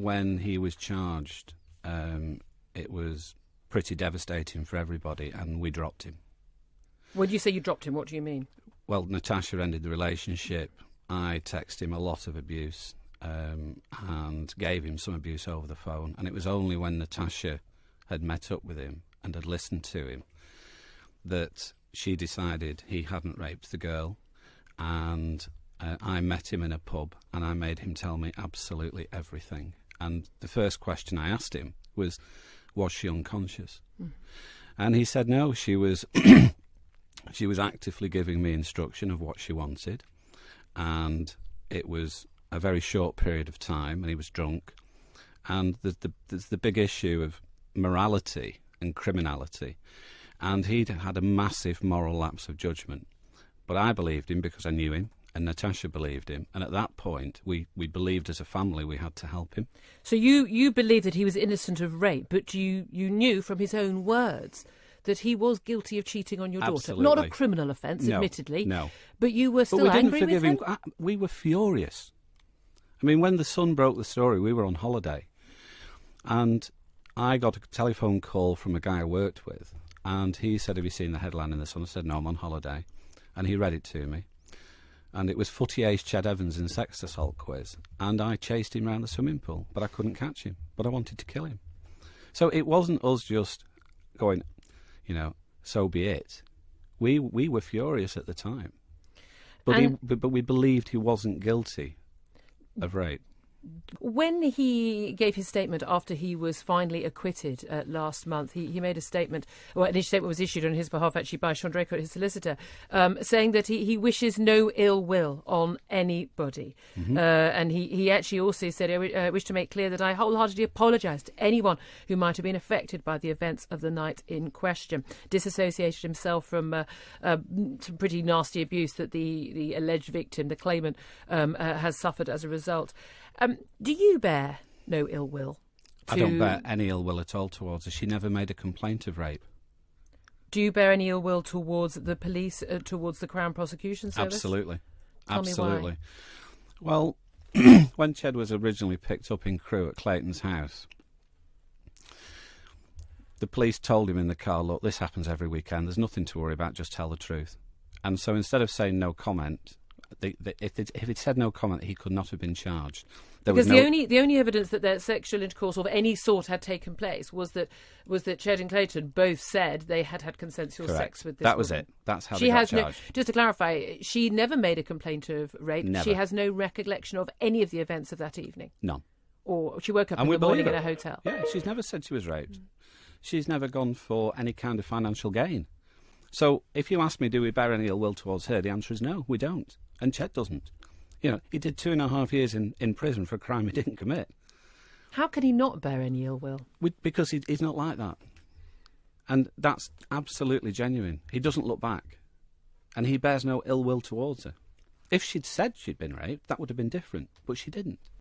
when he was charged, it was pretty devastating for everybody, and we dropped him. When you say you dropped him, what do you mean? Well, Natasha ended the relationship. I texted him a lot of abuse and gave him some abuse over the phone. And it was only when Natasha had met up with him and had listened to him that she decided he hadn't raped the girl. And I met him in a pub and I made him tell me absolutely everything. And the first question I asked him was she unconscious? And he said no, she was she was actively giving me instruction of what she wanted, and it was a very short period of time, and he was drunk. And there's the big issue of morality and criminality, and he'd had a massive moral lapse of judgment. But I believed him because I knew him, and Natasha believed him, and at that point we believed as a family we had to help him. So you believed that he was innocent of rape, but you knew from his own words that he was guilty of cheating on your daughter. Absolutely. Not a criminal offence, No, admittedly. no. But you were still But we angry didn't forgive with him? him. We were furious. I mean, when the Sun broke the story, we were on holiday, and I got a telephone call from a guy I worked with, and he said, "Have you seen the headline in the Sun?" I said, "No, I'm on holiday." And he read it to me. And it was Footy Ace Ched Evans in sex assault quiz. And I chased him round the swimming pool, but I couldn't catch him. But I wanted to kill him. So it wasn't us just going, so be it. We were furious at the time. But but we believed he wasn't guilty of rape. When he gave his statement after he was finally acquitted last month, he made a statement, well, a statement was issued on his behalf actually by Sean Draco, his solicitor, saying that he wishes no ill will on anybody. Mm-hmm. And he actually also said, I wish to make clear that I wholeheartedly apologise to anyone who might have been affected by the events of the night in question. Disassociated himself from some pretty nasty abuse that the alleged victim, the claimant, has suffered as a result. Do you bear no ill will? I don't bear any ill will at all towards her. She never made a complaint of rape. Do you bear any ill will towards the police, towards the Crown Prosecution Service? Absolutely. Tell Absolutely. me Well, when Ched was originally picked up in Crewe at Clayton's house, the police told him in the car, "Look, this happens every weekend. There's nothing to worry about. Just tell the truth." And so instead of saying no comment, if it said no comment, he could not have been charged. Because the only evidence that their sexual intercourse of any sort had taken place was that Ched and Clayton both said they had consensual sex with this That was woman. it. That's how they got charged. Just to clarify, she never made a complaint of rape. Never. She has no recollection of any of the events of that evening. None. Or she woke up And in we the morning believe in her. a hotel. Yeah, she's never said she was raped. She's never gone for any kind of financial gain. So if you ask me, do we bear any ill will towards her, the answer is no, we don't. And Ched doesn't. He did 2.5 years in prison for a crime he didn't commit. How can he not bear any ill will? Because he's not like that. And that's absolutely genuine. He doesn't look back. And he bears no ill will towards her. If she'd said she'd been raped, that would have been different. But she didn't.